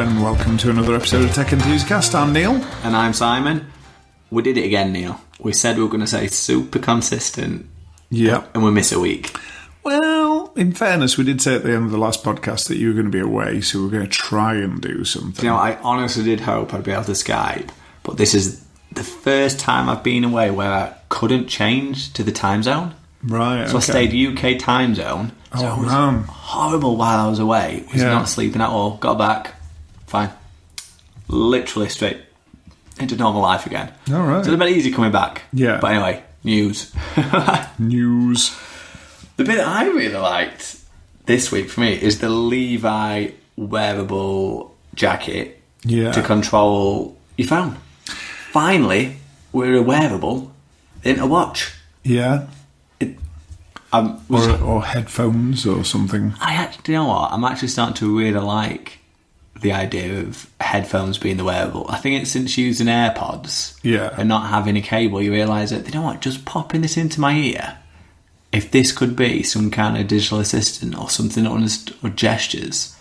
and welcome to another episode of Tech Enthusicast. I'm Neil. And I'm Simon. We did it again, Neil. We said we were going to say super consistent. Yeah. And we miss a week. Well, in fairness, we did say at the end of the last podcast that you were going to be away, so we're going to try and do something. You know, I honestly did hope I'd be able to Skype, but this is the first time I've been away where I couldn't change to the time zone. Right, So okay. I stayed UK time zone. So it was man. horrible while I was away. Was not sleeping at all. Got back. Fine. Literally straight into normal life again. All right. So it's a bit easy coming back. Yeah. But anyway, news. News. The bit that I really liked this week for me is the Levi wearable jacket to control your phone. Finally, we're a wearable in a watch. Yeah. Or headphones or something. You know what? I'm actually starting to really like the idea of headphones being the wearable. I think it's since using AirPods and not having a cable, you realise that, you know what, just popping this into my ear, if this could be some kind of digital assistant or something or gestures,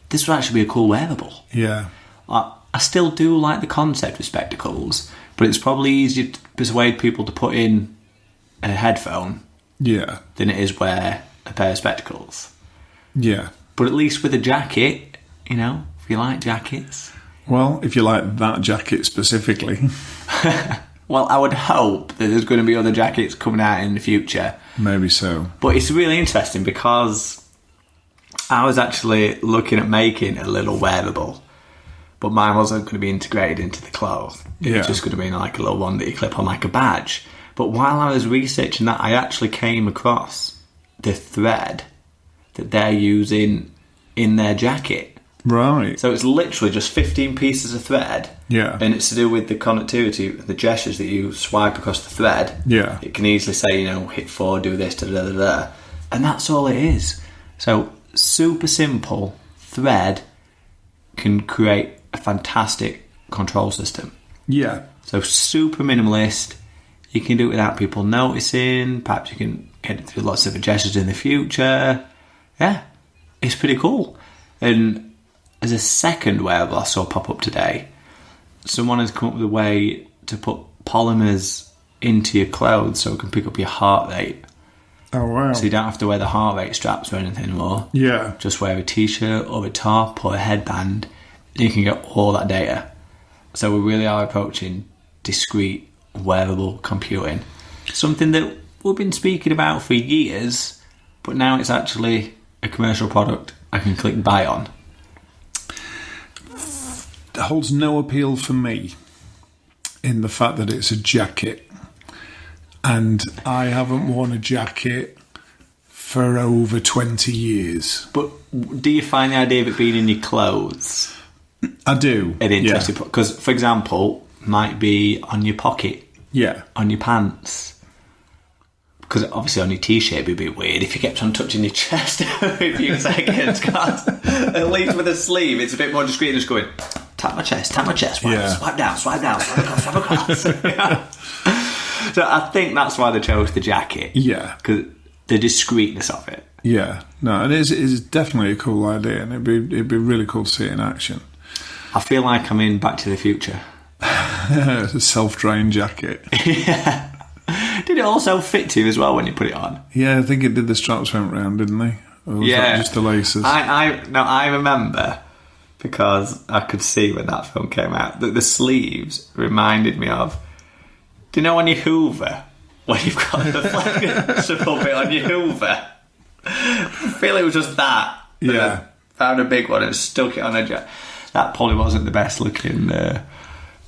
this would actually be a cool wearable. Yeah. I still do like the concept of spectacles, but it's probably easier to persuade people to put in a headphone than it is wear a pair of spectacles. Yeah. But at least with a jacket, you know, if you like jackets. Well, if you like that jacket specifically. Well, I would hope that there's going to be other jackets coming out in the future. Maybe so. But it's really interesting because I was actually looking at making a little wearable, but mine wasn't going to be integrated into the clothes. It was just going to be like a little one that you clip on like a badge. But while I was researching that, I actually came across the thread that they're using in their jacket. Right. So it's literally just 15 pieces of thread. Yeah. And it's to do with the connectivity, the gestures that you swipe across the thread. Yeah. It can easily say, you know, hit 4, do this, da da da da. And that's all it is. So super simple thread can create a fantastic control system. Yeah. So super minimalist. You can do it without people noticing. Perhaps you can get it through lots of gestures in the future. Yeah, it's pretty cool. And as a second wearable I saw pop up today, someone has come up with a way to put polymers into your clothes so it can pick up your heart rate. Oh, wow. So you don't have to wear the heart rate straps or anything anymore. Yeah. Just wear a t-shirt or a top or a headband and you can get all that data. So we really are approaching discrete wearable computing. Something that we've been speaking about for years, but now it's actually a commercial product I can click buy on. It holds no appeal for me in the fact that it's a jacket. And I haven't worn a jacket for over 20 years. But do you find the idea of it being in your clothes I do. an interesting? Because, for example, might be on your pocket, on your pants. Because obviously on your t-shirt it'd be a bit weird if you kept on touching your chest every few seconds. Cause at least with a sleeve, it's a bit more discreet, just going tap my chest, swipe down, swipe across. Yeah. So I think that's why they chose the jacket. Yeah. Because the discreetness of it. Yeah. No, it's definitely a cool idea, and it'd be really cool to see it in action. I feel like I'm in Back to the Future. It's a self-drying jacket. Yeah. Did it also fit you as well when you put it on? Yeah, I think it did. The straps went round, didn't they? Or was that just the laces? I remember, because I could see when that film came out, that the sleeves reminded me of, do you know on your Hoover, when you've got the flexible bit on your Hoover? I feel it was just that. Yeah. I found a big one and stuck it on a jacket. That probably wasn't the best looking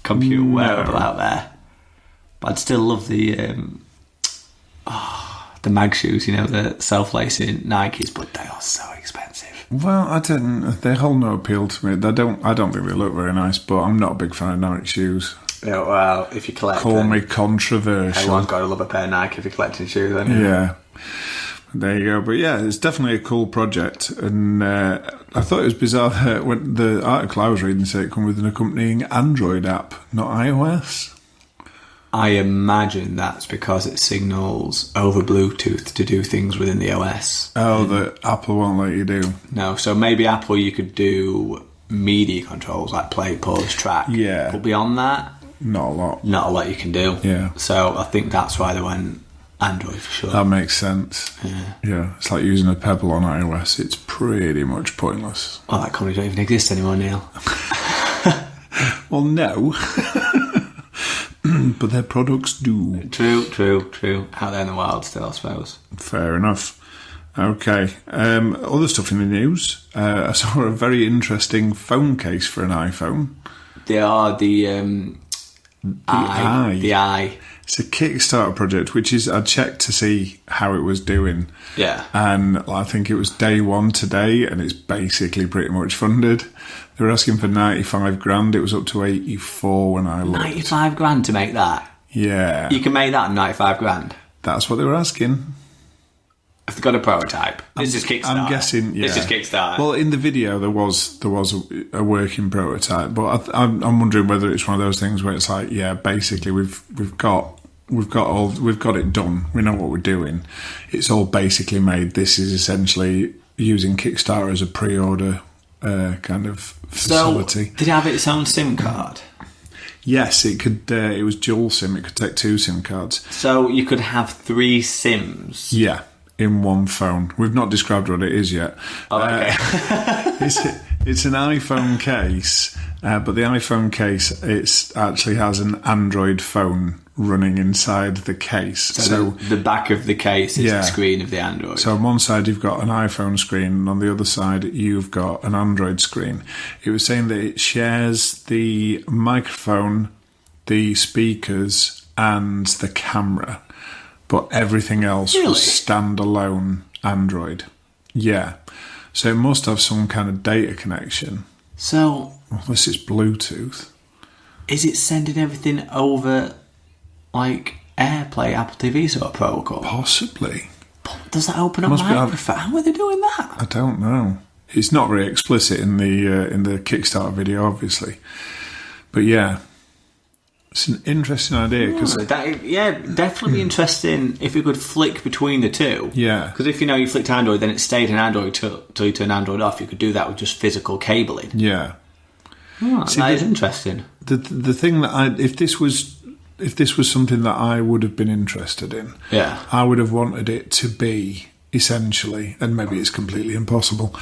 computer wearable out there. But I'd still love the mag shoes, you know, the self-lacing Nikes, but they are so expensive. Well, they hold no appeal to me. I don't think they look very nice, but I'm not a big fan of Nike shoes. Yeah, well, if you collect Call me controversial. Everyone's got to love a pair of Nike if you're collecting shoes, then. Yeah. There you go. But yeah, it's definitely a cool project. And I thought it was bizarre that when the article I was reading said it come with an accompanying Android app, not iOS. I imagine that's because it signals over Bluetooth to do things within the OS. Oh, that Apple won't let you do. No, so maybe Apple you could do media controls like play, pause, track. Yeah. But beyond that, not a lot. Not a lot you can do. Yeah. So I think that's why they went Android for sure. That makes sense. Yeah. It's like using a Pebble on iOS. It's pretty much pointless. Oh, that company don't even exist anymore, Neil. Well, no. But their products do. True. Out there in the wild still, I suppose. Fair enough. Okay. Other stuff in the news. I saw a very interesting phone case for an iPhone. They are the eye. It's a Kickstarter project, which is, I checked to see how it was doing. Yeah. And I think it was day one today, and it's basically pretty much funded. They were asking for 95 grand. It was up to 84 when I looked. 95 grand to make that? Yeah. You can make that in 95 grand? That's what they were asking. If they've got a prototype. This is Kickstarter. I'm guessing, yeah. This is Kickstarter. Well, in the video, there was a working prototype, but I'm wondering whether it's one of those things where it's like, yeah, basically we've got it done. We know what we're doing. It's all basically made. This is essentially using Kickstarter as a pre-order kind of facility. So, did it have its own SIM card? Yes, it could. It was dual SIM. It could take 2 SIM cards. So you could have 3 SIMs. Yeah. In one phone. We've not described what it is yet. Oh, okay. It's an iPhone case, but the iPhone case actually has an Android phone running inside the case. So the back of the case is the screen of the Android. So on one side you've got an iPhone screen, and on the other side you've got an Android screen. It was saying that it shares the microphone, the speakers, and the camera. But everything else was standalone Android. Yeah. So it must have some kind of data connection. So... Unless it's Bluetooth. Is it sending everything over, like, AirPlay, Apple TV sort of protocol? Possibly. But does that open up microphone? How are they doing that? I don't know. It's not very explicit in the Kickstarter video, obviously. But yeah... It's an interesting idea. Definitely interesting if you could flick between the two. Yeah. Because if you flicked Android, then it stayed in Android till you turn Android off. You could do that with just physical cabling. Yeah. That is interesting. The thing that if this was something that I would have been interested in, I would have wanted it to be essentially, and maybe it's completely impossible,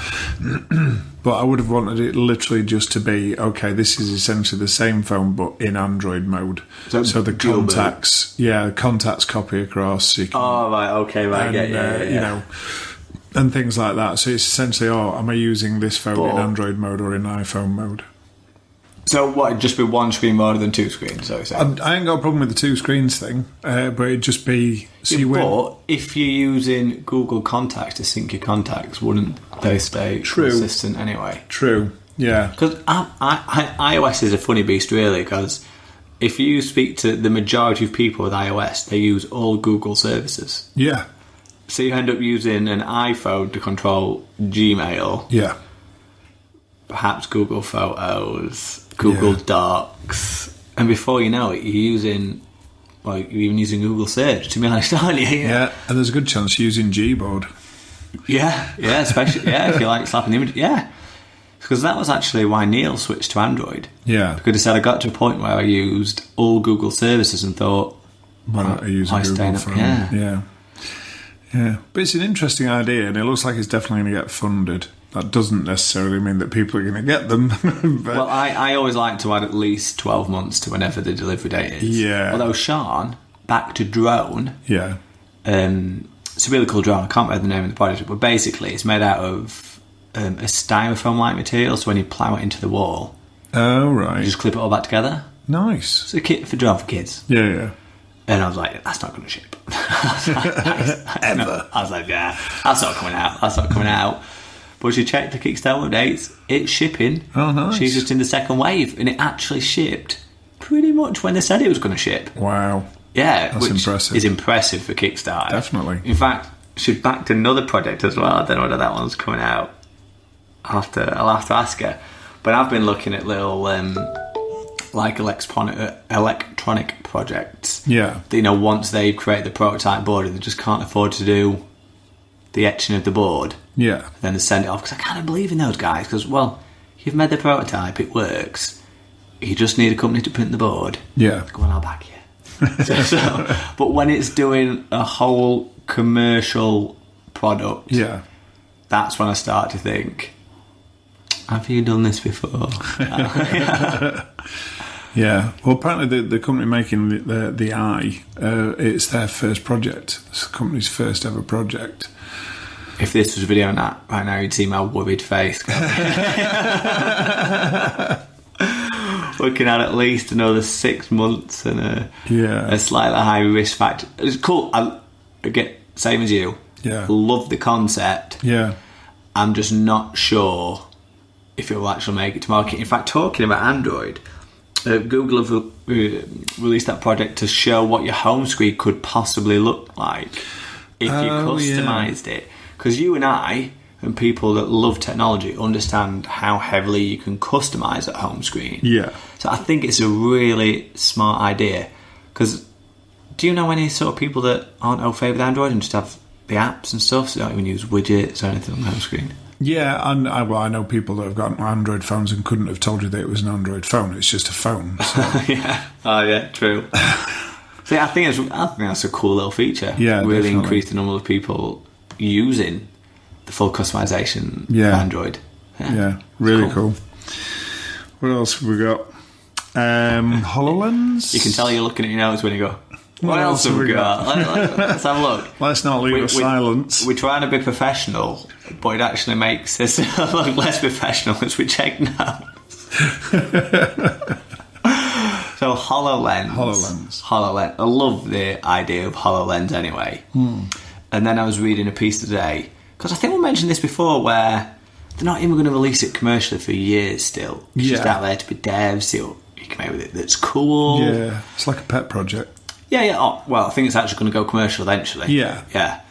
but I would have wanted it literally just to be, okay, this is essentially the same phone but in Android mode. So the contacts copy across. So you can, and things like that. So it's essentially, am I using this phone in Android mode or in iPhone mode? So what, it'd just be one screen rather than 2 screens? So I ain't got a problem with the 2 screens thing, but it'd just be... but if you're using Google Contacts to sync your contacts, wouldn't they stay consistent anyway? True, yeah. Because iOS is a funny beast, really, because if you speak to the majority of people with iOS, they use all Google services. Yeah. So you end up using an iPhone to control Gmail. Yeah. Perhaps Google Photos... Google Docs, and before you know it, you're even using Google Search, to be honest, aren't you? Yeah, and there's a good chance you're using Gboard. Yeah, especially if you like slapping the image. Yeah, because that was actually why Neil switched to Android. Yeah, because he said I got to a point where I used all Google services and thought, why not use a Google phone? Yeah. But it's an interesting idea, and it looks like it's definitely going to get funded. That doesn't necessarily mean that people are going to get them. But well, I always like to add at least 12 months to whenever the delivery date is. Yeah. Although Sean, back to drone. Yeah. It's a really cool drone. I can't remember the name of the project, but basically it's made out of a styrofoam-like material, so when you plough it into the wall... Oh, right. You just clip it all back together. Nice. It's a kit for drone for kids. Yeah. And I was like, that's not going to ship. Ever. I was like, yeah, that's not coming out. But she checked the Kickstarter dates. It's shipping. Oh, nice. She's just in the second wave, and it actually shipped pretty much when they said it was going to ship. Wow. Yeah, that's which impressive. is impressive for Kickstarter. Definitely. In fact, she backed another project as well. I don't know whether that one's coming out. I'll have to ask her. But I've been looking at little electronic projects. Yeah. That, once they've created the prototype board and they just can't afford to do the etching of the board. Yeah. Then they send it off, because I kind of believe in those guys, because, you've made the prototype, it works. You just need a company to print the board. Yeah. Go on, I'll back you. But when it's doing a whole commercial product, that's when I start to think, have you done this before? Yeah. Well, apparently the company making the eye, it's their first project. It's the company's first ever project. If this was a video on that right now, you'd see my worried face. Looking at least another 6 months and a slightly high risk factor. It's cool. I get same as you. Yeah. Love the concept. Yeah. I'm just not sure if it will actually make it to market. In fact, talking about Android, Google have released that project to show what your home screen could possibly look like if you customised it. Because you and I, and people that love technology, understand how heavily you can customise a home screen. Yeah. So I think it's a really smart idea. Because do you know any sort of people that aren't au fait with Android and just have the apps and stuff, so they don't even use widgets or anything on the home screen? Yeah, and I know people that have got Android phones and couldn't have told you that it was an Android phone. It's just a phone. So. Yeah. Oh, yeah, true. See, I think that's a cool little feature. Yeah, really definitely. Increase the number of people using the full customization of Android. Yeah, really cool. What else have we got? HoloLens. You can tell you're looking at your notes when you go, what else have we got? Let's have a look. Let's not leave silence. We're trying to be professional, but it actually makes us look less professional as we check notes. So HoloLens. I love the idea of HoloLens anyway. And then I was reading a piece today, because I think we mentioned this before, where they're not even going to release it commercially for years still. It's just out there to be devs, see what you can make with it that's cool. Yeah, it's like a pet project. Yeah. Oh, well, I think it's actually going to go commercial eventually. Yeah.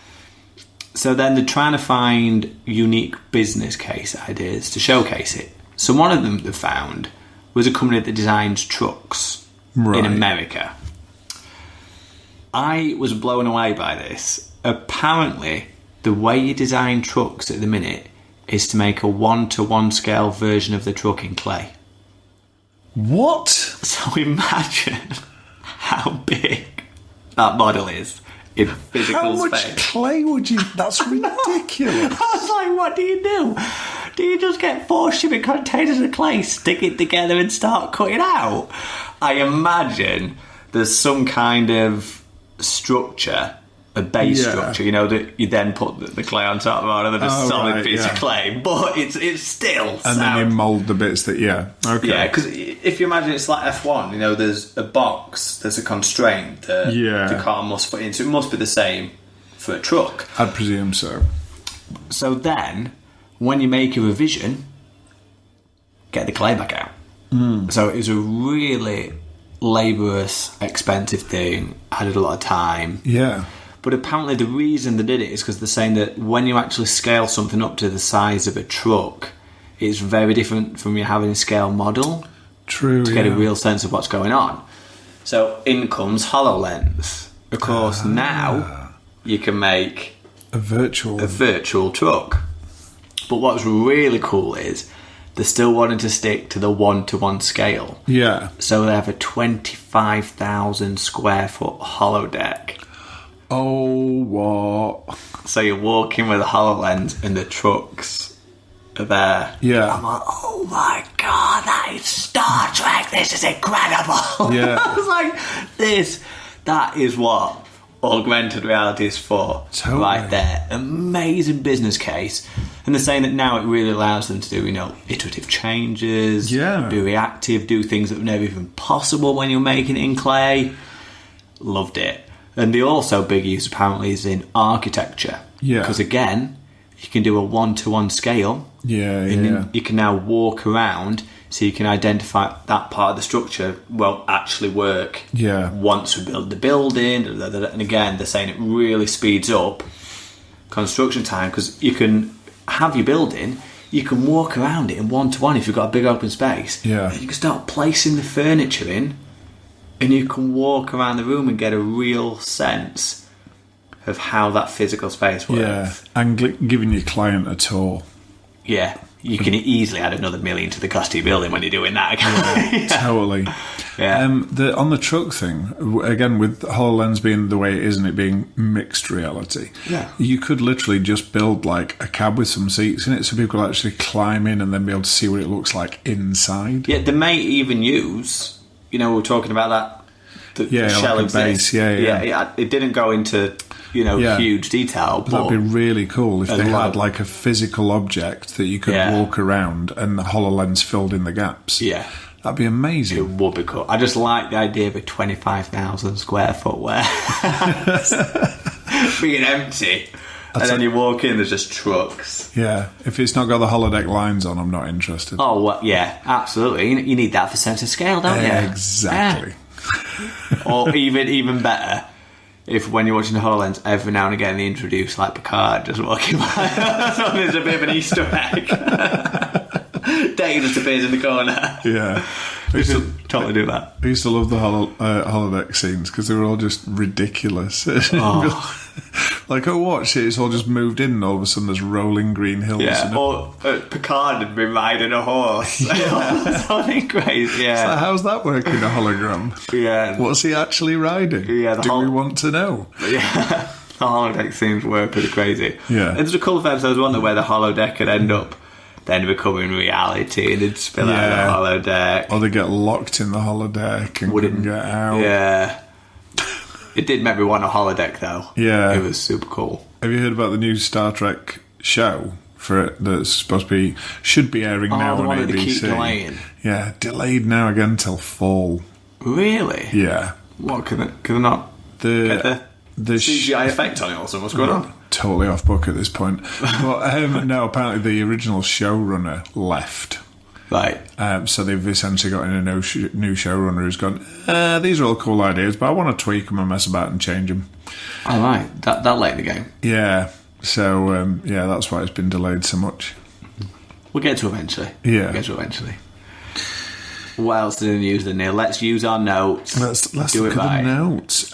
So then they're trying to find unique business case ideas to showcase it. So one of them they found was a company that designs trucks in America. I was blown away by this. Apparently, the way you design trucks at the minute is to make a 1-to-1 scale version of the truck in clay. What? So imagine how big that model is in physical space. How much clay would you... That's ridiculous. I was like, what do you do? Do you just get 4 shipping containers of clay, stick it together and start cutting out? I imagine there's some kind of structure, a base structure, that you then put the clay on top of rather than a solid piece of clay. But it's still and then you mould the bits that, okay. Yeah, because if you imagine it's like F1, there's a box, there's a constraint that the car must fit into. It must be the same for a truck. I'd presume so. So then, when you make a revision, get the clay back out. So it was a really laborious, expensive thing, added a lot of time. Yeah. But apparently the reason they did it is because they're saying that when you actually scale something up to the size of a truck, it's very different from you having a scale model. True, to get a real sense of what's going on. So in comes HoloLens. Of course, now you can make a virtual truck. But what's really cool is they're still wanting to stick to the 1-to-1 scale. Yeah. So they have a 25,000 square foot holodeck. Oh, what? So you're walking with a HoloLens and the trucks are there. Yeah. I'm like, oh my God, that is Star Trek. This is incredible. Yeah. I was like, that is what augmented reality is for. Totally. Right there. Amazing business case. And they're saying that now it really allows them to do, iterative changes, be reactive, do things that were never even possible when you're making it in clay. Loved it. And the also big use apparently is in architecture. Yeah. Because again, you can do a 1-to-1 scale. Yeah. You can now walk around so you can identify that part of the structure will actually work once we build the building. And again, they're saying it really speeds up construction time because you can have your building, you can walk around it in 1-to-1 if you've got a big open space. Yeah. You can start placing the furniture in and you can walk around the room and get a real sense of how that physical space works. Yeah, and giving your client a tour. Yeah. you can easily add another $1 million to the cost of your building when you're doing that. Yeah, totally. Yeah. On the truck thing, again, with HoloLens being the way it is and it being mixed reality, you could literally just build like a cab with some seats in it so people could actually climb in and then be able to see what it looks like inside. Yeah, they may even use, we were talking about that. The shell like exists. Yeah. It didn't go into huge detail. But that'd be really cool if they had like a physical object that you could walk around and the HoloLens filled in the gaps. Yeah, that'd be amazing. It would be cool. I just like the idea of a 25,000 square foot warehouse being empty. And then you walk in, there's just trucks. Yeah, if it's not got the holodeck lines on, I'm not interested. Oh, well, yeah, absolutely. You need that for sense of scale, don't you? Exactly. Yeah. Or even better, if when you're watching the HoloLens, every now and again they introduce like Picard just walking by. So there's a bit of an Easter egg. Dave just appears in the corner. Yeah. We should totally do that. I used to love the holodeck scenes because they were all just ridiculous. Oh. Like, watch it, it's all just moved in and all of a sudden there's rolling green hills. Yeah, or Picard had been riding a horse. Yeah. Something crazy, yeah. So how's that working, a hologram? Yeah. What's he actually riding? Yeah, Do we want to know? Yeah, the holodeck scenes were pretty crazy. Yeah. And there's a couple of episodes, one where the holodeck could end up then becoming reality and it'd spill out of the holodeck. Or they get locked in the holodeck and couldn't get out. Yeah. It did make me want a holodeck though. Yeah. It was super cool. Have you heard about the new Star Trek show for it that's supposed to be, should be airing now on ABC? They keep delaying. Yeah, delayed now again till fall. Really? Yeah. What, can they not get the CGI effect on it or something? What's going on? Totally off book at this point. But no, apparently the original showrunner left. Right. So they've essentially got in a new showrunner who's gone, these are all cool ideas, but I want to tweak them and mess about and change them. Oh, right. That late in the game. Yeah. So, that's why it's been delayed so much. We'll get to it eventually. Yeah. We'll get to it eventually. What else is in the news then, Neil? Let's use our notes. Let's look at the notes.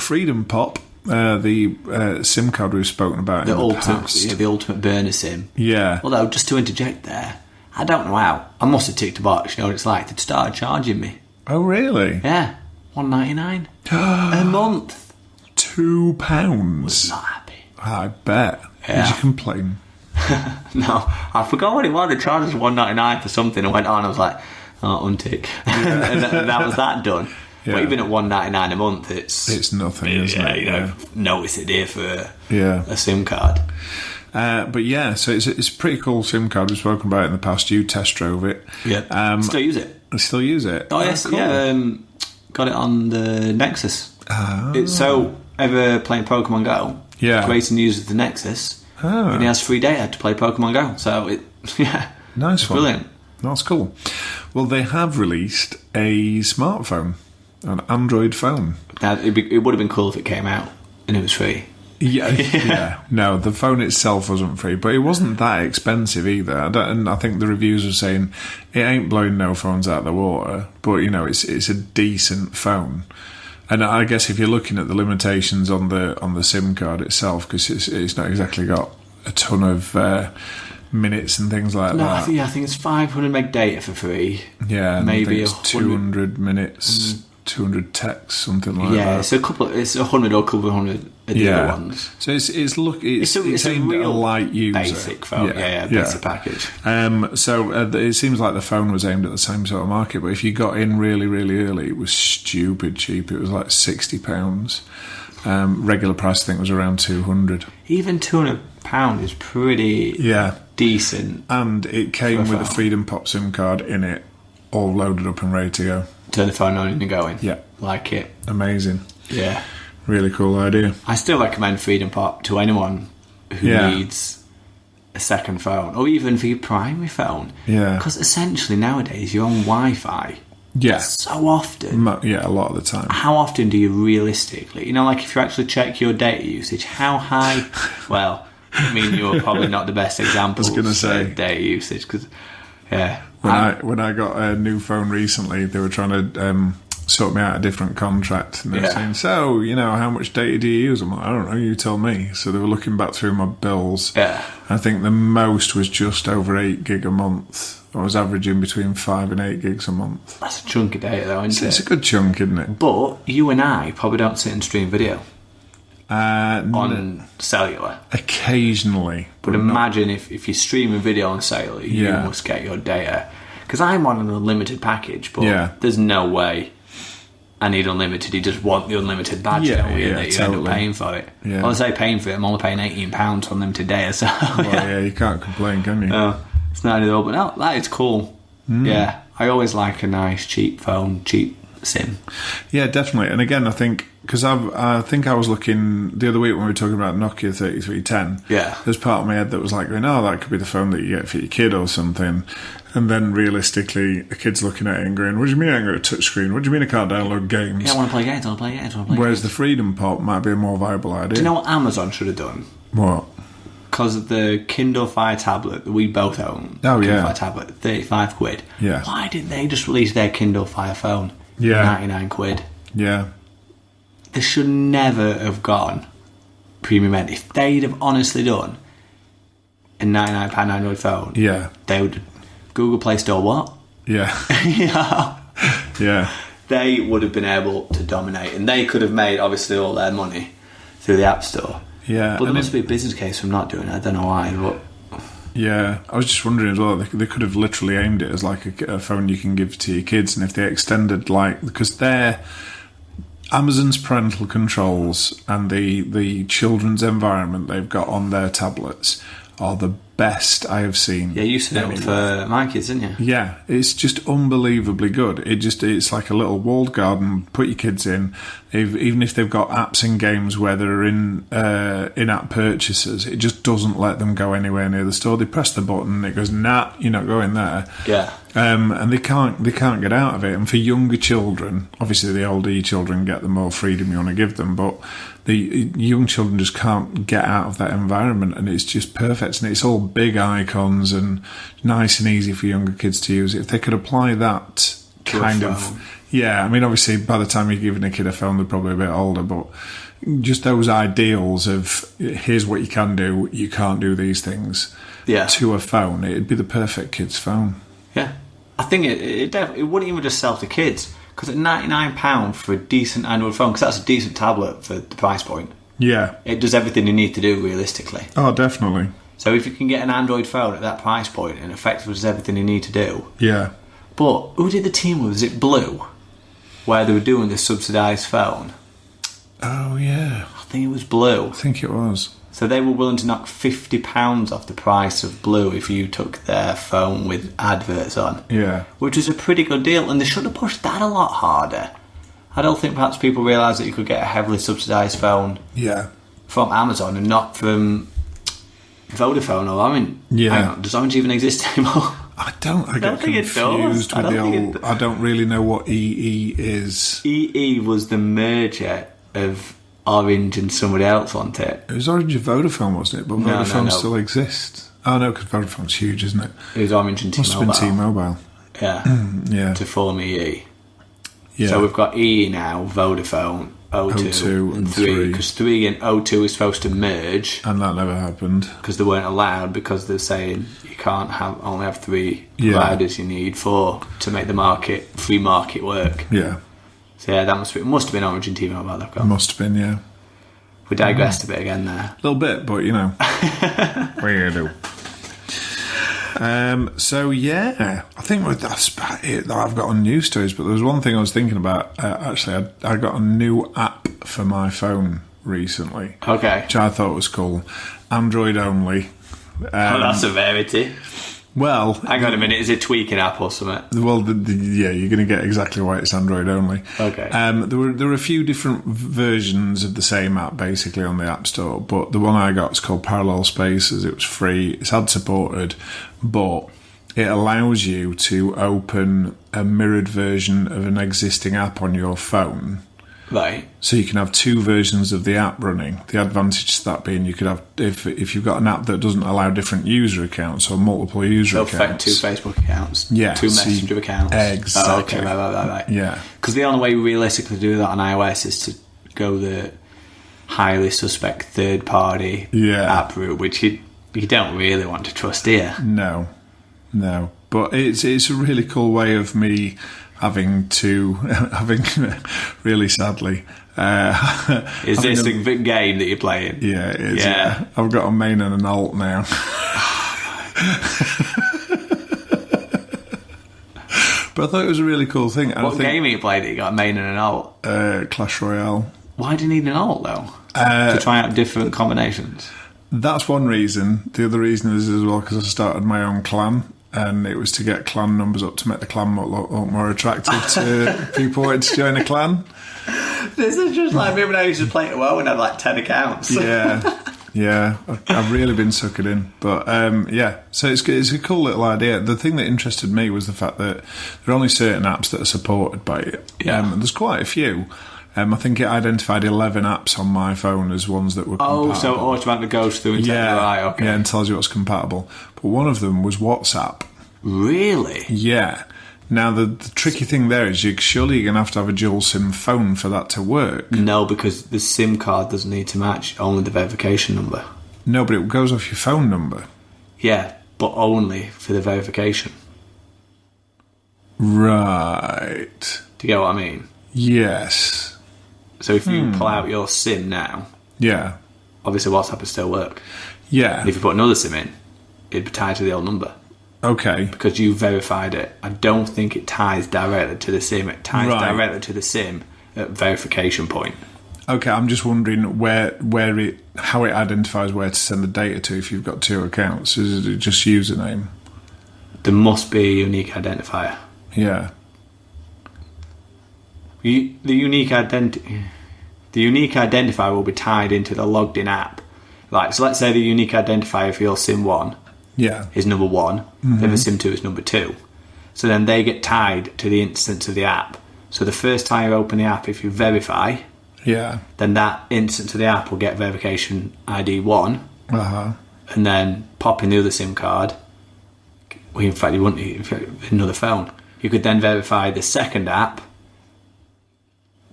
Freedom Pop, the SIM card we've spoken about in the past. Yeah, the ultimate burner SIM. Yeah. Although, just to interject there, I don't know how. I must have ticked a box. You know what it's like? They'd started charging me. Oh, really? Yeah. $1.99 a month. £2. Was not happy. I bet. Yeah. Did you complain? No, I forgot what it was. They charged us $1.99 for something. I went on. I was like, untick, and that was that done. Yeah. But even at $1.99 a month, it's nothing, isn't it? You know, notice it here for a SIM card. So it's a pretty cool SIM card. We've spoken about it in the past. You test drove it. Yeah. Still use it. Still use it. Oh yes, cool. Yeah. Got it on the Nexus. Oh. So ever playing Pokemon Go? Yeah. Grayson uses the Nexus. Oh. And he has free data to play Pokemon Go. So nice one. Brilliant. That's cool. Well, they have released a smartphone, an Android phone. Now, it would have been cool if it came out and it was free. Yeah. No, the phone itself wasn't free, but it wasn't that expensive either. And I think the reviews are saying it ain't blowing no phones out of the water, but it's a decent phone. And I guess if you're looking at the limitations on the SIM card itself, because it's not exactly got a ton of minutes and things like that. I think it's 500 meg data for free. Yeah, maybe it's 200 minutes. 200 texts, something like that. Yeah, it's 100 or a couple of hundred of the other ones. So it's aimed at a light user. Basic phone, basic package. It seems like the phone was aimed at the same sort of market, but if you got in really, really early, it was stupid cheap. It was like £60. Regular price, I think, was around 200. Even £200 is pretty decent. And it came with a Freedom Pop SIM card in it, all loaded up and ready to go. Turn the phone on and going. Yeah. Like it. Amazing. Yeah. Really cool idea. I still recommend Freedom Pop to anyone who needs a second phone, or even for your primary phone. Yeah. Because essentially nowadays you're on Wi-Fi. Yeah. So often. Yeah, a lot of the time. How often do you realistically, like if you actually check your data usage, how high? Well, I mean, you're probably not the best example. I was going to say data usage because, When I got a new phone recently, they were trying to sort me out a different contract. And they were saying, so, how much data do you use? I'm like, I don't know, you tell me. So they were looking back through my bills. Yeah. I think the most was just over 8 gig a month. I was averaging between 5 and 8 gigs a month. That's a chunk of data, though, isn't it? It's a good chunk, isn't it? But you and I probably don't sit and stream video on cellular. Occasionally. But imagine if you're streaming video on cellular, you must get your data. Because I'm on an unlimited package, but there's no way I need unlimited. You just want the unlimited badge, that you end up paying for it. Yeah. Well, I say paying for it, I'm only paying £18 for unlimited data. So you can't complain, can you? No, it's not any though. But no, that is cool. Yeah, I always like a nice cheap phone, cheap SIM. Yeah, definitely. And again, I think because I think I was looking the other week when we were talking about Nokia 3310. Yeah, there's part of my head that was like, that could be the phone that you get for your kid or something. And then realistically, a kid's looking at it and going, what do you mean I ain't got a touch screen? What do you mean I can't download games? Yeah, I want to play games. Whereas the Freedom Pop might be a more viable idea. Do you know what Amazon should have done? What? Because of the Kindle Fire tablet that we both own. Oh, Kindle Fire tablet, 35 quid. Yeah. Why didn't they just release their Kindle Fire phone? Yeah. 99 quid. Yeah. They should never have gone premium end. If they'd have honestly done a £99 Android phone, they would... Google Play Store, what? Yeah. Yeah. They would have been able to dominate, and they could have made, obviously, all their money through the App Store. Yeah. But there must be a business case from not doing it. I don't know why, but... Yeah, I was just wondering as well, they could have literally aimed it as like a phone you can give to your kids, and if they extended, because they're... Amazon's parental controls and the children's environment they've got on their tablets are the best I have seen. Yeah, you said it for my kids, didn't you? Yeah, it's just unbelievably good. It's like a little walled garden. Put your kids in, even if they've got apps and games where they're in-app purchases, it just doesn't let them go anywhere near the store. They press the button, it goes, nah, you're not going there. Yeah. And they can't get out of it. And for younger children, obviously the older your children get, the more freedom you want to give them, but the young children just can't get out of that environment, and it's just perfect. And it's all big icons and nice and easy for younger kids to use. If they could apply that kind of... Yeah, I mean, obviously, by the time you're giving a kid a phone, they're probably a bit older, but just those ideals of, here's what you can do, you can't do these things, to a phone, it'd be the perfect kid's phone. Yeah. I think it wouldn't even just sell to kids, because at £99 for a decent Android phone, because that's a decent tablet for the price point. Yeah. It does everything you need to do realistically. Oh, definitely. So if you can get an Android phone at that price point and effectively does everything you need to do. Yeah. But who did the team with? Was it Blue? Where they were doing the subsidised phone? Oh, yeah. I think it was Blue. I think it was. So they were willing to knock £50 off the price of Blue if you took their phone with adverts on. Yeah. Which was a pretty good deal, and they should have pushed that a lot harder. I don't think perhaps people realise that you could get a heavily subsidised phone from Amazon and not from Vodafone or Orange. Yeah. Hang on, does Orange even exist anymore? I get confused with the old... I don't really know what EE is. EE was the merger of Orange and somebody else, wasn't it? It was Orange and Vodafone, wasn't it? But Vodafone still exists. Oh, no, because Vodafone's huge, isn't it? It was Orange and T-Mobile. Must have been T-Mobile. Yeah. Yeah. To form EE. Yeah. So we've got EE now, Vodafone, O2 and 3. Because 3 and O2 is supposed to merge. And that never happened. Because they weren't allowed, because they're saying you can't only have 3 providers, you need 4 to make the free market work. Yeah. So yeah, that must have been Orange and T-Mobile they've got. Must have been, yeah. We digressed a bit again there. A little bit, but weirdo. So yeah, I think that's about it that I've got on news stories. But there was one thing I was thinking about. Actually, I got a new app for my phone recently. Okay, which I thought was cool. Android only. That's a rarity. Well, hang on a minute. Is it tweaking app or something? Well, yeah, you're going to get exactly why it's Android only. Okay. There were a few different versions of the same app basically on the App Store, but the one I got is called Parallel Spaces. It was free. It's ad supported, but it allows you to open a mirrored version of an existing app on your phone Right. So you can have two versions of the app running. The advantage to that being you could have, if you've got an app that doesn't allow different user accounts or multiple user accounts. Two Facebook accounts. Yeah. Two Messenger accounts. Exactly. Oh, okay, right. Yeah. Because the only way we realistically do that on iOS is to go the highly suspect third-party app route, which you don't really want to trust here. No. But it's a really cool way of me having really sadly. Is this a game that you're playing? Yeah, it is. Yeah. I've got a main and an alt now. But I thought it was a really cool thing. What game are you playing that you got a main and an alt? Clash Royale. Why do you need an alt though? To try out different combinations? That's one reason. The other reason is as well because I started my own clan. And it was to get clan numbers up to make the clan look more attractive to people wanting to join a clan. This is just like me when I used to play it well and had like 10 accounts. Yeah. I've really been suckered in. But so it's a cool little idea. The thing that interested me was the fact that there are only certain apps that are supported by it. And there's quite a few. I think it identified 11 apps on my phone as ones that were compatible. Oh, so it automatically goes through and and tells you what's compatible. But one of them was WhatsApp. Really? Yeah. Now, the tricky thing there is surely you're going to have a dual SIM phone for that to work. No, because the SIM card doesn't need to match, only the verification number. No, but it goes off your phone number. Yeah, but only for the verification. Right. Do you get what I mean? Yes. So if you pull out your SIM now, obviously WhatsApp will still work. Yeah. And if you put another SIM in, it'd be tied to the old number. Okay. Because you verified it. I don't think it ties directly to the SIM. It ties directly to the SIM at verification point. Okay, I'm just wondering how it identifies where to send the data to if you've got two accounts. Is it just username? There must be a unique identifier. Yeah. The unique identifier will be tied into the logged in app. Like, so let's say the unique identifier for your SIM 1 is number 1, then the SIM 2 is number 2. So then they get tied to the instance of the app. So the first time you open the app, if you verify, then that instance of the app will get verification ID 1, and then pop in the other SIM card. Well, in fact, you wouldn't need another phone. You could then verify the second app,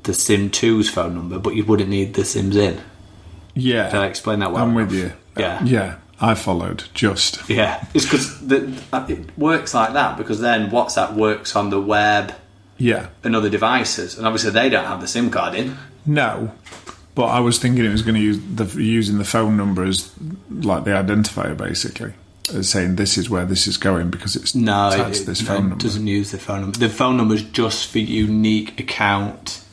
the SIM 2's phone number, but you wouldn't need the SIMs in. Yeah. Did I explain that well? I'm with you. Yeah. I followed, just. Yeah. It's because it works like that, because then WhatsApp works on the web and other devices, and obviously they don't have the SIM card in. No. But I was thinking it was going to use using the phone number as like the identifier, basically. As saying this is where this is going because it's tied to this phone number. It doesn't use the phone number. The phone number is just for unique account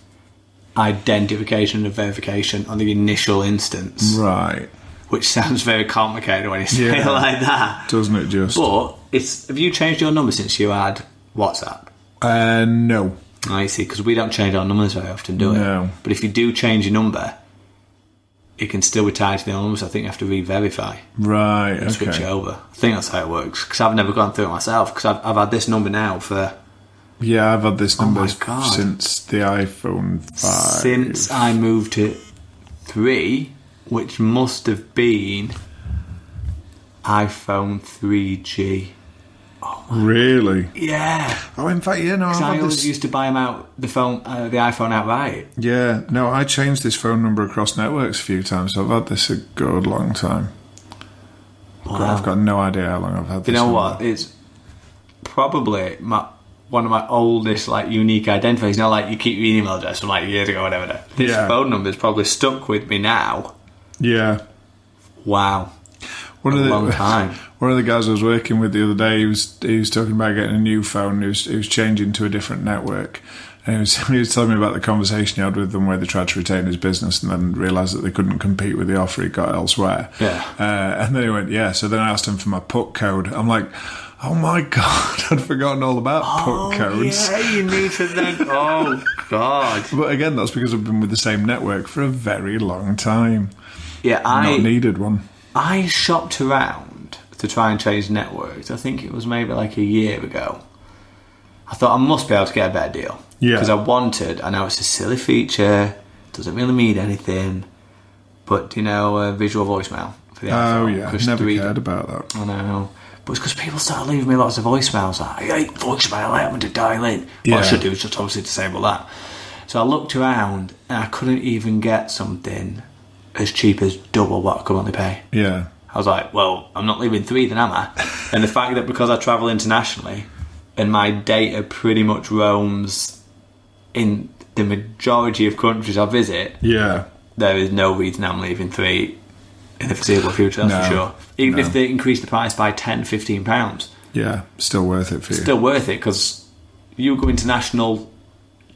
identification and verification on the initial instance. Right. Which sounds very complicated when you say it like that. Doesn't it just? But have you changed your number since you had WhatsApp? No. I see, because we don't change our numbers very often, do we? No. But if you do change your number, it can still be tied to the old numbers. I think you have to re-verify. Right, and switch it over. I think that's how it works, because I've never gone through it myself, because I've had this number now for... Yeah, I've had this number since the iPhone 5. Since I moved to 3, which must have been iPhone 3G. Oh, really? Yeah. Oh, in fact, no. I always used to buy them out the iPhone outright. Yeah. No, I changed this phone number across networks a few times. So I've had this a good long time. Wow. I've got no idea how long I've had this. You know what? It's probably one of my oldest unique identifiers. You know, like you keep your email address from years ago, or whatever. This phone number's probably stuck with me now. Yeah. Wow. Long time. One of the guys I was working with the other day, he was talking about getting a new phone. He was changing to a different network, and he was telling me about the conversation he had with them where they tried to retain his business and then realised that they couldn't compete with the offer he got elsewhere. Yeah. And then he went, So then I asked him for my PUT code. I'm like, oh my God, I'd forgotten all about PUT codes. Yeah, you need to then. Oh God. But again, that's because I've been with the same network for a very long time. Yeah, not needed one. I shopped around to try and change networks. I think it was maybe a year ago. I thought I must be able to get a better deal. Yeah. Because I know it's a silly feature, doesn't really mean anything, but, visual voicemail for the iPhone. Oh, yeah, never cared about that. I know. But it's because people started leaving me lots of voicemails, like, I hate voicemail, I happen to dial in. Yeah. What I should do is just obviously disable that. So I looked around, and I couldn't even get something as cheap as double what I could only pay. Yeah. I was like, well, I'm not leaving 3 then, am I? And the fact that because I travel internationally and my data pretty much roams in the majority of countries I visit, there is no reason I'm leaving 3 in the foreseeable future, that's for sure. Even if they increase the price by £10, £15. Yeah, still worth it for you. Still worth it, because you go international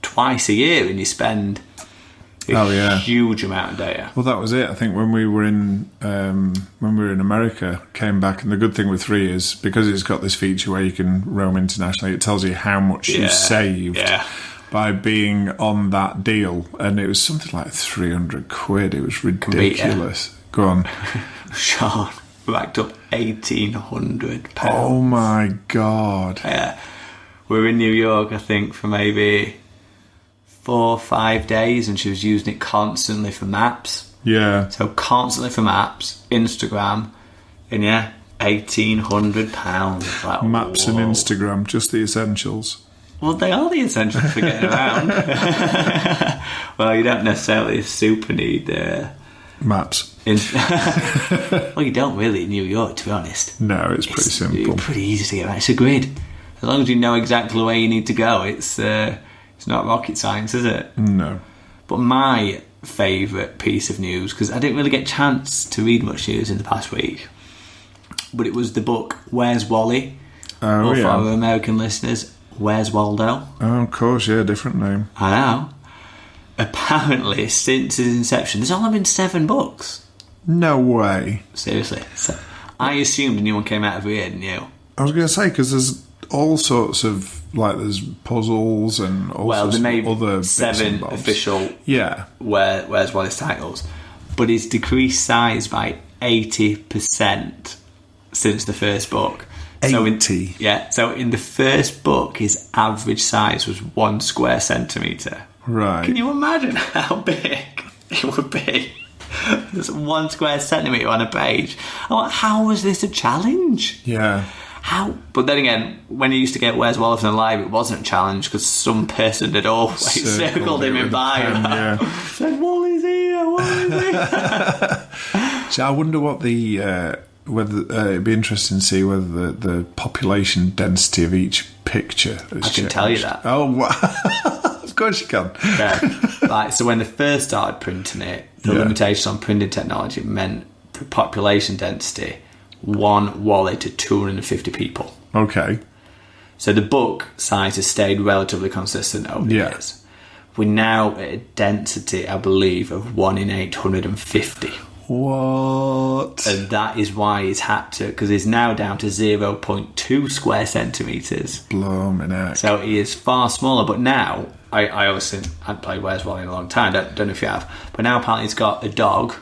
twice a year and you spend a huge amount of data. Well, that was it. I think when we were in America, came back, and the good thing with 3 is because it's got this feature where you can roam internationally. It tells you how much you saved by being on that deal, and it was something like £300. It was ridiculous. Go on, Sean. Racked up £1,800. Oh my god! Yeah, we were in New York, I think, for maybe 4 or 5 days, and she was using it constantly for maps. Yeah. So constantly for maps, Instagram, and £1,800. Like, maps and Instagram, just the essentials. Well, they are the essentials for getting around. Well, you don't necessarily super need maps. Well, you don't really in New York, to be honest. No, it's pretty simple. It's pretty easy to get around. It's a grid. As long as you know exactly where you need to go, it's not rocket science, is it? No. But my favourite piece of news, because I didn't really get a chance to read much news in the past week, but it was the book Where's Wally? Or for our American listeners, Where's Waldo? Oh, of course, yeah, different name. I know. Apparently, since its inception, there's only been 7 books. No way. Seriously. So, I assumed a new one came out every year, didn't you? I was going to say, because there's all sorts of, like, there's puzzles and all sorts of other 7 official Where's Wally's titles, but it's decreased size by 80% since the first book. 80? So in the first book, his average size was 1 square centimetre. Right. Can you imagine how big it would be? There's 1 square centimetre on a page. I'm like, how was this a challenge? Yeah. How? But then again, when you used to get Where's Wally from the library, it wasn't a challenge because some person had always circled him in bio. Said, Wally's here, Wally's here. So I wonder what whether it'd be interesting to see whether the population density of each picture has changed. I can tell you that. Oh, wow. Of course you can. Yeah. So when they first started printing it, the limitations on printing technology meant the population density 1 Wally to 250 people. Okay. So the book size has stayed relatively consistent over the years. We're now at a density, I believe, of 1 in 850. What? And that is why he's had to, because he's now down to 0.2 square centimetres. Blimey heck. So he is far smaller, but now, I obviously hadn't played Where's Wally in a long time, don't know if you have, but now apparently he's got a dog.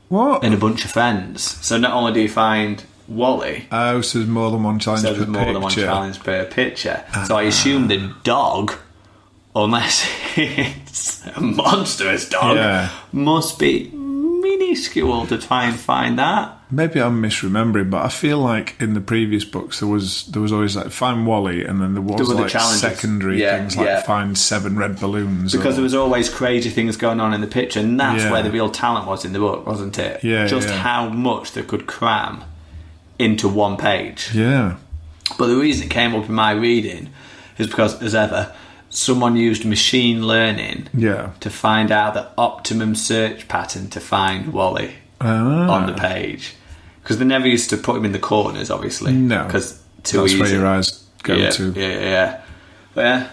What? And a bunch of friends. So not only do you find Wally... Oh, so there's more than one challenge per picture. So there's more than one challenge per picture. So I assume the dog, unless it's a monstrous dog, must be minuscule to try and find that. Maybe I'm misremembering, but I feel like in the previous books there was always like find Wally, and then there was like secondary things like find 7 red balloons. Because there was always crazy things going on in the picture, and that's where the real talent was in the book, wasn't it? Just how much they could cram into one page. Yeah. But the reason it came up in my reading is because, as ever, someone used machine learning to find out the optimum search pattern to find Wally on the page. Because they never used to put him in the corners, obviously. No. Because that's where your eyes go to. Yeah. But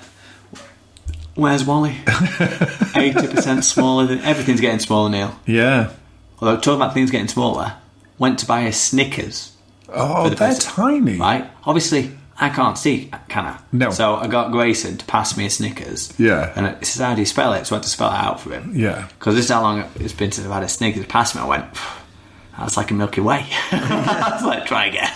where's Wally? 80% smaller than... Everything's getting smaller, Neil. Yeah. Although, talking about things getting smaller, went to buy a Snickers. Oh, they're tiny. Right? Obviously... I can't see, can I? No. So I got Grayson to pass me a Snickers. Yeah. And it says, how do you spell it? So I had to spell it out for him. Yeah. Because this is how long it's been since I've had a Snickers. Pass me, I went, that's like a Milky Way. I was like, try again.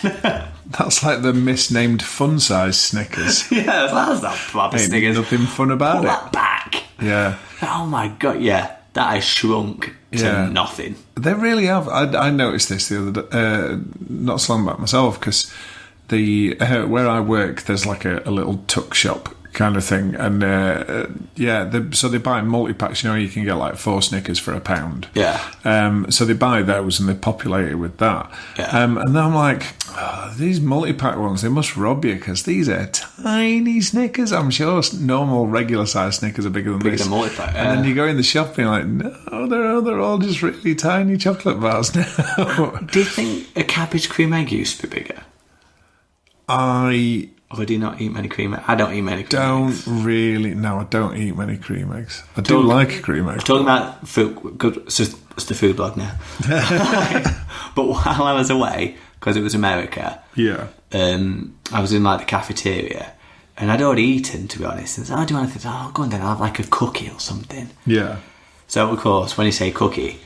That's like the misnamed fun-size Snickers. Yeah, that's not proper Ain't Snickers. nothing fun about Pull it. that back. Yeah. Oh my God, yeah. That has shrunk to nothing. They really have. I noticed this the other day, not so long back myself, because where I work, there's like a little tuck shop kind of thing, and so they buy multi-packs. You know, you can get like 4 Snickers for £1. Yeah. So they buy those and they populate it with that. Yeah. And then I'm like, these multi-pack ones, they must rob you, because these are tiny Snickers. I'm sure normal regular size Snickers are bigger than this. Than multi-pack. And then you go in the shop and you're like, no, they're all just really tiny chocolate bars now. Do you think a cabbage cream egg used to be bigger? Or do you not eat many cream eggs? I don't eat many cream eggs. I don't eat many cream eggs. I do like a cream egg. Talking about food, good, it's the food blog now. But while I was away, because it was America, I was in like the cafeteria, and I'd already eaten, to be honest. And so, do you want anything? I'll go and then I'll have like a cookie or something. Yeah. So of course, when you say cookie,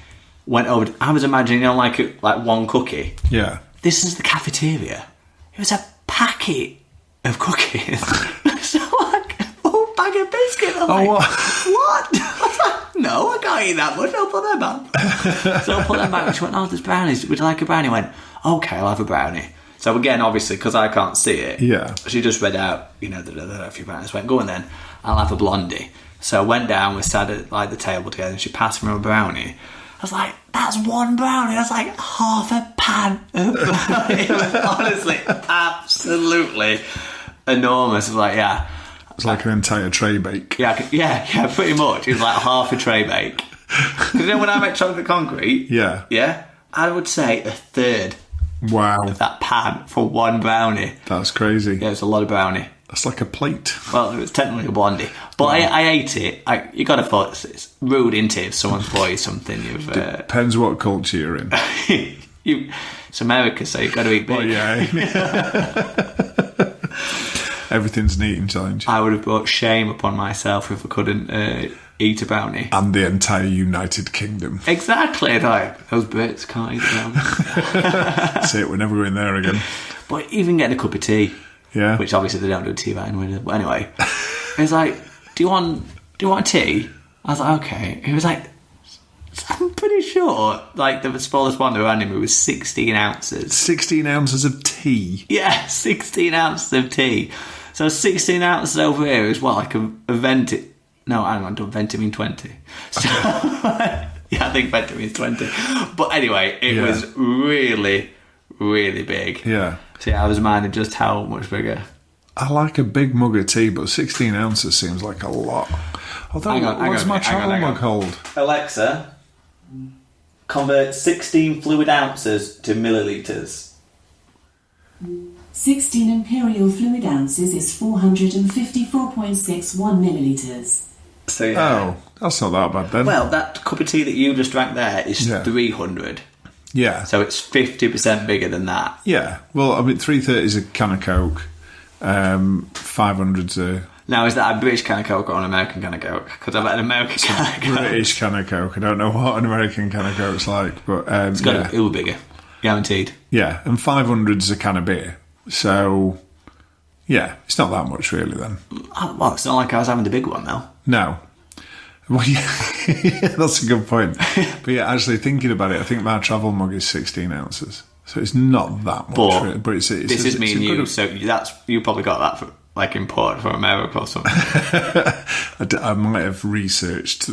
went over. I was imagining like one cookie. Yeah. This is the cafeteria. It was a packet of cookies. So like a whole bag of biscuits. I'm like, what? I was like, no, I can't eat that much. I'll put them back. So I put them back. She went, oh, there's brownies. Would you like a brownie? I went, okay, I'll have a brownie. So again, obviously, because I can't see it, she just read out, a few brownies. Went, go on then, I'll have a blondie. So I went down, we sat at like the table together, and she passed me a brownie. I was like, that's one brownie. That's like half a pan of brownie. It was honestly absolutely enormous. I was like, yeah. It's like an entire tray bake. Yeah, pretty much. It was like half a tray bake. Because when I make chocolate concrete, I would say a third of that pan for one brownie. That's crazy. Yeah, it's a lot of brownie. That's like a plate. Well, it was technically a blondie. But I ate it. You got to thought it's rude, isn't it, if someone's bought you something. Depends what culture you're in. It's America, so you've got to eat big. Well, yeah. Everything's an eating challenge. I would have brought shame upon myself if I couldn't eat a brownie. And the entire United Kingdom. Exactly. Like, those Brits can't eat a brownie. That's it, we're never going there again. But even getting a cup of tea. Yeah. Which obviously they don't do tea right anyway. But anyway, it's like, do you want a tea? I was like, okay. He was like, I'm pretty sure like the smallest one they were handing me was 16 ounces. 16 ounces of tea? Yeah, 16 ounces of tea. So 16 ounces over here is what, like a venti... No, hang on, don't venti mean 20. So, yeah, I think venti means 20. But anyway, it was really, really big. Yeah. So yeah, I was minding just how much bigger. I like a big mug of tea, but 16 ounces seems like a lot. Although, what's my travel mug hold? Alexa, convert 16 fluid ounces to millilitres. 16 imperial fluid ounces is 454.61 millilitres. So yeah. Oh, that's not that bad then. Well, that cup of tea that you just drank there is 300. Yeah. So it's 50% bigger than that. Yeah. Well, I mean, 330 is a can of Coke. 500's a... Now, is that a British can of Coke or an American can of Coke? Because I've had an American can of Coke. British can of Coke. I don't know what an American can of Coke's like, but... it's got a little bigger. Guaranteed. Yeah, and 500's a can of beer. So, yeah, it's not that much really then. Well, it's not like I was having the big one, though. No. Well, yeah, that's a good point. But yeah, actually thinking about it, I think my travel mug is 16 ounces. So it's not that much. But this is me and you, so you probably got that for, like, imported from America or something. I might have researched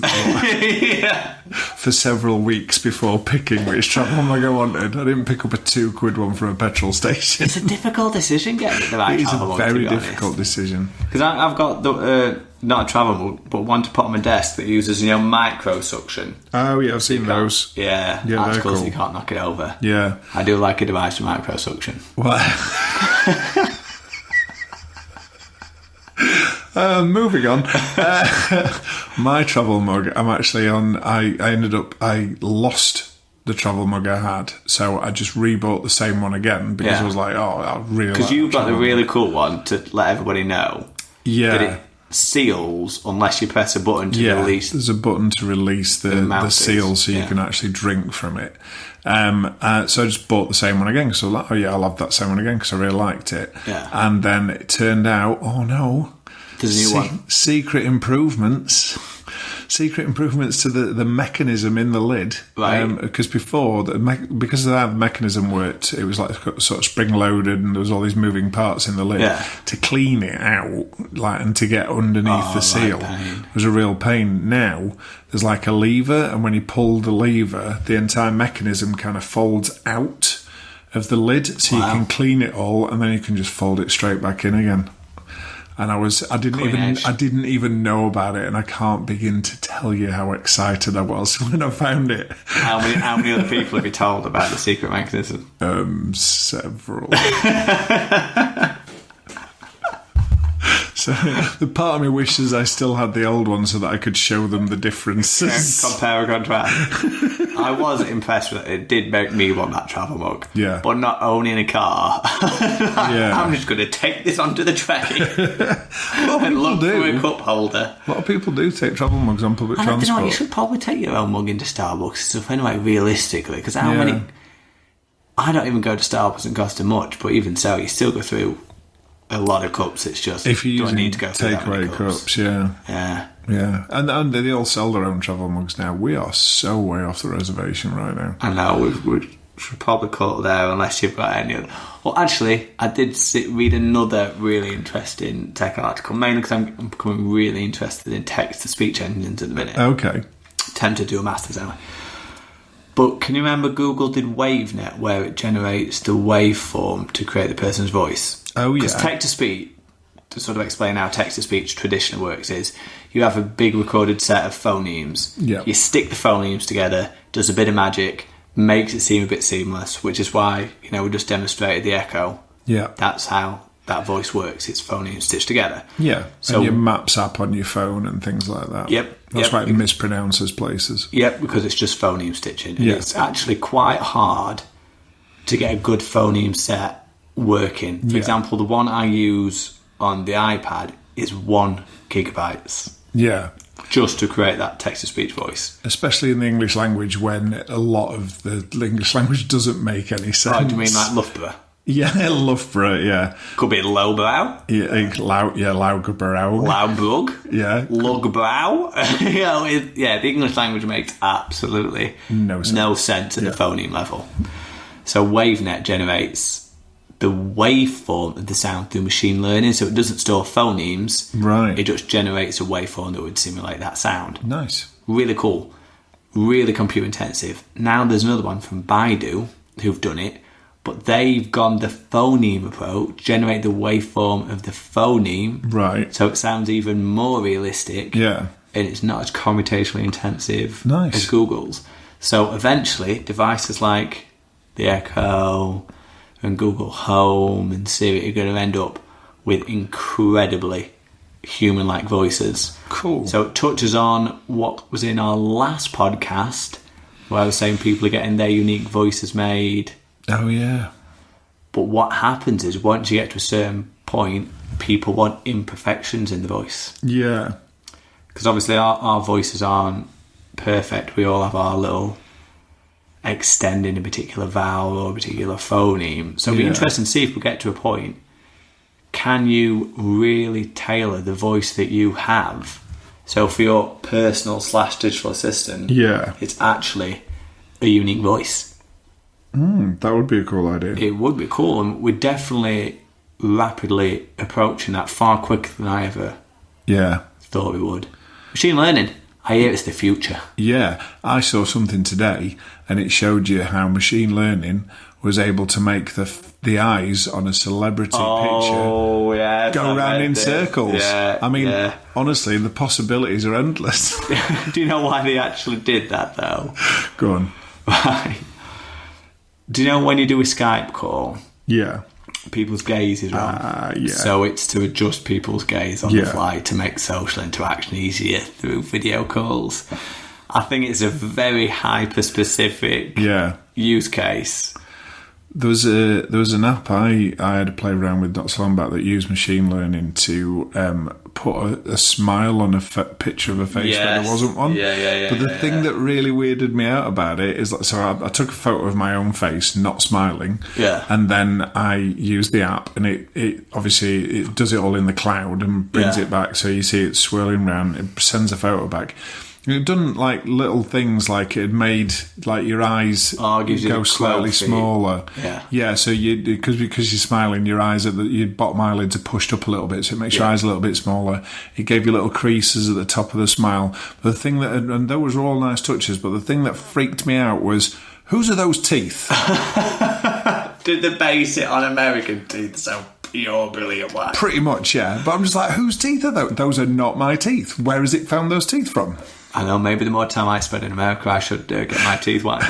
for several weeks before picking which travel mug I wanted. I didn't pick up a £2 one from a petrol station. It's a difficult decision getting the right travel mug. It is a very difficult decision. Because I've got the not a travel mug, but one to put on my desk that uses micro suction. Oh yeah, I've seen those. Yeah, that's cool. So you can't knock it over. Yeah, I do like a device for micro suction. Well. Moving on. My travel mug, I'm actually on. I lost the travel mug I had, so I just rebought the same one again because I was like, oh, I really. Because you got the really cool one to let everybody know. Yeah. seals unless you press a button to release. There's a button to release the seal so you can actually drink from it. So I just bought the same one again. So like, I'll have that same one again because I really liked it. Yeah. And then it turned out, oh no, there's a new one. Secret improvements to the mechanism in the lid. Right. Because before, because of how the mechanism worked, it was like sort of spring-loaded and there was all these moving parts in the lid. Yeah. To clean it out and to get underneath the seal was a real pain. Now, there's like a lever, and when you pull the lever, the entire mechanism kind of folds out of the lid, so you can clean it all, and then you can just fold it straight back in again. And I didn't even know about it, and I can't begin to tell you how excited I was when I found it. How many other people have you told about the secret mechanism? Several. So the part of me wishes I still had the old one so that I could show them the differences. Compare and contrast. I was impressed with it. It did make me want that travel mug. Yeah. But not owning a car. I'm just going to take this onto the train and look for a cup holder. A lot of people do take travel mugs on public transport. I don't know, you should probably take your own mug into Starbucks and stuff anyway, realistically. Because how many... I don't even go to Starbucks and cost them much, but even so, you still go through a lot of cups. It's just... If you need to go through takeaway cups, Yeah. Yeah, and they all sell their own travel mugs now. We are so way off the reservation right now. I know, we should probably call it there unless you've got any other... Well, actually, I did read another really interesting tech article, mainly because I'm becoming really interested in text-to-speech engines at the minute. Okay. Tend to do a master's anyway. But can you remember Google did WaveNet, where it generates the waveform to create the person's voice? Oh, yeah. Because text-to-speech, to sort of explain how text-to-speech traditionally works, is you have a big recorded set of phonemes. Yeah. You stick the phonemes together, does a bit of magic, makes it seem a bit seamless, which is why, we just demonstrated the echo. Yeah. That's how that voice works. It's phonemes stitched together. Yeah. So and your Maps app on your phone and things like that. Yep. That's why it mispronounces places. Yep, because it's just phoneme stitching. Yeah. It's actually quite hard to get a good phoneme set working. For example, the one I use on the iPad is 1 gigabyte. Yeah. Just to create that text-to-speech voice. Especially in the English language, when a lot of the English language doesn't make any sense. Oh, do you mean like Loughborough? Yeah, Loughborough, yeah. Could be Lowbrow. Yeah, Loughborough. Loughbrug. Yeah. Lugbrow. The English language makes absolutely no sense at the phoneme level. So WaveNet generates the waveform of the sound through machine learning, so it doesn't store phonemes. Right. It just generates a waveform that would simulate that sound. Nice. Really cool. Really computer intensive. Now there's another one from Baidu who've done it, but they've gone the phoneme approach, generate the waveform of the phoneme. Right. So it sounds even more realistic. Yeah. And it's not as computationally intensive Nice. as Google's. So eventually, devices like the Echo and Google Home and Siri are going to end up with incredibly human-like voices. Cool. So it touches on what was in our last podcast, where I was saying people are getting their unique voices made. Oh, yeah. But what happens is, once you get to a certain point, people want imperfections in the voice. Yeah. Because obviously our voices aren't perfect. We all have our little extending a particular vowel or a particular phoneme. So it'll be interesting to see if we get to a point, can you really tailor the voice that you have? So for your personal / digital assistant, it's actually a unique voice. That would be a cool idea. It would be cool, and we're definitely rapidly approaching that, far quicker than I ever thought we would. Machine learning, I hear it's the future. Yeah, I saw something today, and it showed you how machine learning was able to make the eyes on a celebrity picture go around in circles. Yeah, I mean, honestly, the possibilities are endless. Do you know why they actually did that, though? Go on. Right. Do you know when you do a Skype call? Yeah. People's gaze is wrong. Yeah. So it's to adjust people's gaze on the fly to make social interaction easier through video calls. I think it's a very hyper-specific use case. There was an app I had to play around with not so long back that used machine learning to put a smile on a picture of a face where there wasn't one. But the thing that really weirded me out about it is, so I took a photo of my own face, not smiling. Yeah. And then I used the app, and it obviously it does it all in the cloud and brings it back, so you see it swirling around. It sends a photo back. It done like little things, like it made like your eyes go slightly smaller. Yeah. So because you're smiling, your eyes your bottom eyelids are pushed up a little bit, so it makes your eyes a little bit smaller. It gave you little creases at the top of the smile. But the thing and those were all nice touches. But the thing that freaked me out was, whose are those teeth? Did they base it on American teeth? So pure brilliant wax. Pretty much, yeah. But I'm just like, whose teeth are those? Those are not my teeth. Where has it found those teeth from? I know, maybe the more time I spend in America, I should get my teeth waxed.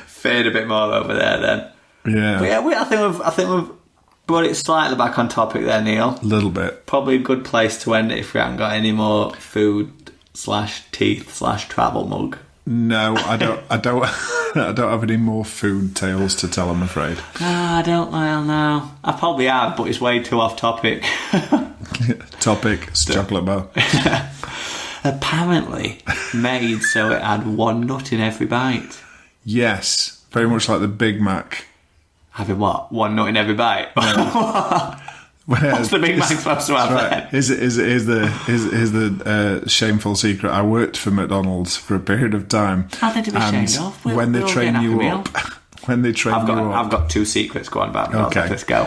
Fade a bit more over there then. Yeah. But yeah, I think we've brought it slightly back on topic there, Neil. A little bit. Probably a good place to end it if we haven't got any more food/teeth/travel mug. No, I don't I don't have any more food tales to tell, I'm afraid. No, I don't. Well, no. I probably have, but it's way too off topic. Topic, chocolate bar. Apparently made so it had one nut in every bite. Yes, very much like the Big Mac. Having what? One nut in every bite? What's the Big Mac supposed to have then? Here's the shameful secret. I worked for McDonald's for a period of time. How did it be shamed off? When they train you up... I've got two secrets going about McDonald's. Okay. Let's go.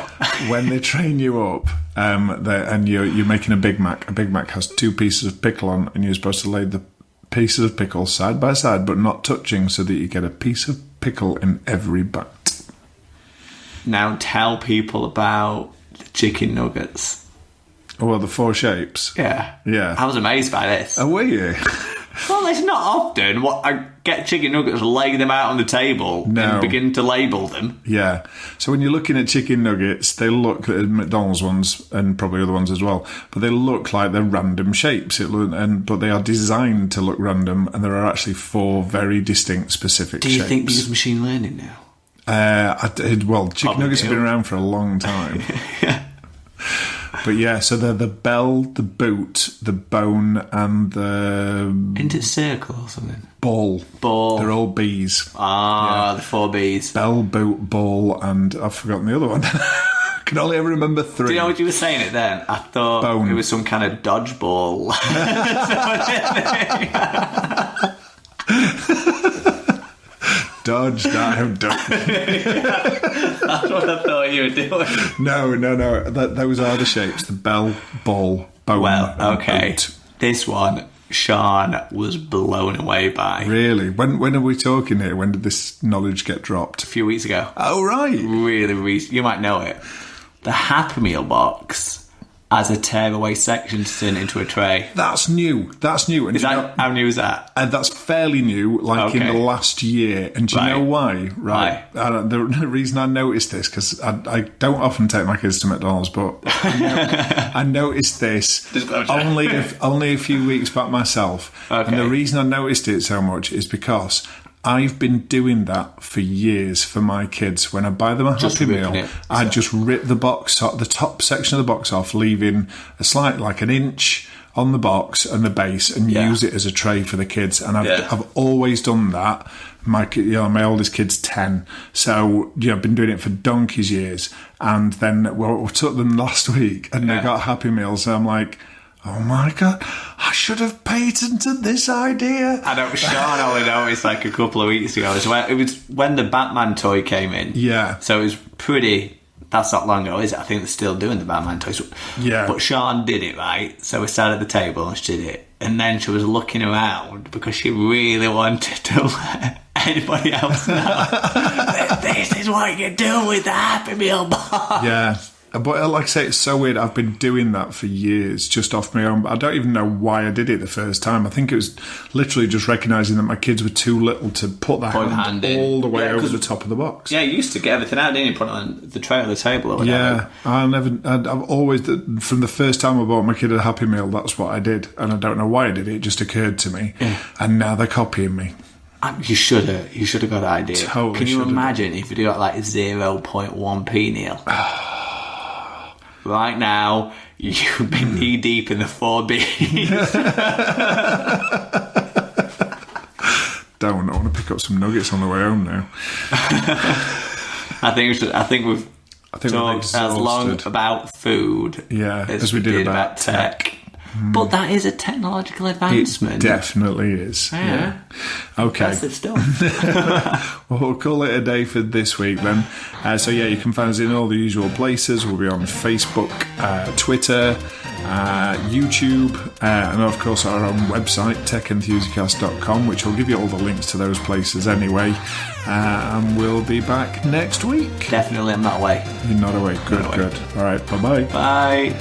When they train you up and you're making a Big Mac has 2 pieces of pickle on, and you're supposed to lay the pieces of pickle side by side but not touching, so that you get a piece of pickle in every bite. Now tell people about the chicken nuggets. Oh, well, the 4 shapes. Yeah. I was amazed by this. Oh, were you? Well, it's not often. I get chicken nuggets, lay them out on the table, and begin to label them. Yeah. So when you're looking at chicken nuggets, they look at McDonald's ones, and probably other ones as well, but they look like they're random shapes. But they are designed to look random, and there are actually 4 very distinct, specific shapes. Do you think they use machine learning now? Chicken nuggets have been around for a long time. Yeah. But yeah, so they're the bell, the boot, the bone, and the... Isn't it circle or something? Ball. They're all B's. The 4 B's. Bell, boot, ball, and I've forgotten the other one. I can only ever remember 3. Do you know what you were saying it then? I thought bone. It was some kind of dodgeball. Dodge that. That's what I thought you were doing. No. Those are the shapes: the bell, ball, bone. Well, okay. Boot. This one, Sean was blown away by. Really? When are we talking here? When did this knowledge get dropped? A few weeks ago. Oh, right. Really recent. You might know it. The Happy Meal box as a tearaway section to turn into a tray. That's new. And how new is that? That's fairly new, in the last year. And do you know why? Right. The reason I noticed this, because I don't often take my kids to McDonald's, but I noticed this only a few weeks back myself. Okay. And the reason I noticed it so much is because I've been doing that for years for my kids. When I buy them a Happy Meal, I just rip the top section of the box off, leaving a slight, like an inch on the box and the base, and use it as a tray for the kids. And I've always done that. My oldest kid's 10, so I've been doing it for donkey's years. And then we took them last week, and they got Happy Meals. So I'm like, oh my God, I should have patented this idea. I know, Sean only noticed a couple of weeks ago. It was when the Batman toy came in. Yeah. So it was that's not long ago, is it? I think they're still doing the Batman toys. Yeah. But Sean did it, right? So we sat at the table and she did it. And then she was looking around because she really wanted to let anybody else know. This is what you do with the Happy Meal box. Yeah. But like I say, it's so weird. I've been doing that for years, just off my own. I don't even know why I did it the first time. I think it was literally just recognising that my kids were too little to put their hand all the way over the top of the box. Yeah, you used to get everything out, didn't you? Put it on the tray on the table or whatever. Yeah, I've always, from the first time I bought my kid a Happy Meal, that's what I did. And I don't know why I did it. It just occurred to me. Yeah. And now they're copying me. You should have got that idea. Totally. Can you imagine if you got 0.1p, Neil? right now, you've been knee deep in the 4Bs. Don't I want to pick up some nuggets on the way home now. I think we've talked as long about food as we did about tech. But that is a technological advancement. It definitely is. Yeah. Okay. Impressive stuff. Well, we'll call it a day for this week then. You can find us in all the usual places. We'll be on Facebook, Twitter, YouTube, and of course our own website, techenthusiast.com, which will give you all the links to those places anyway. And we'll be back next week. Definitely, I'm not away. You're not away. Good. All right. Bye-bye. Bye.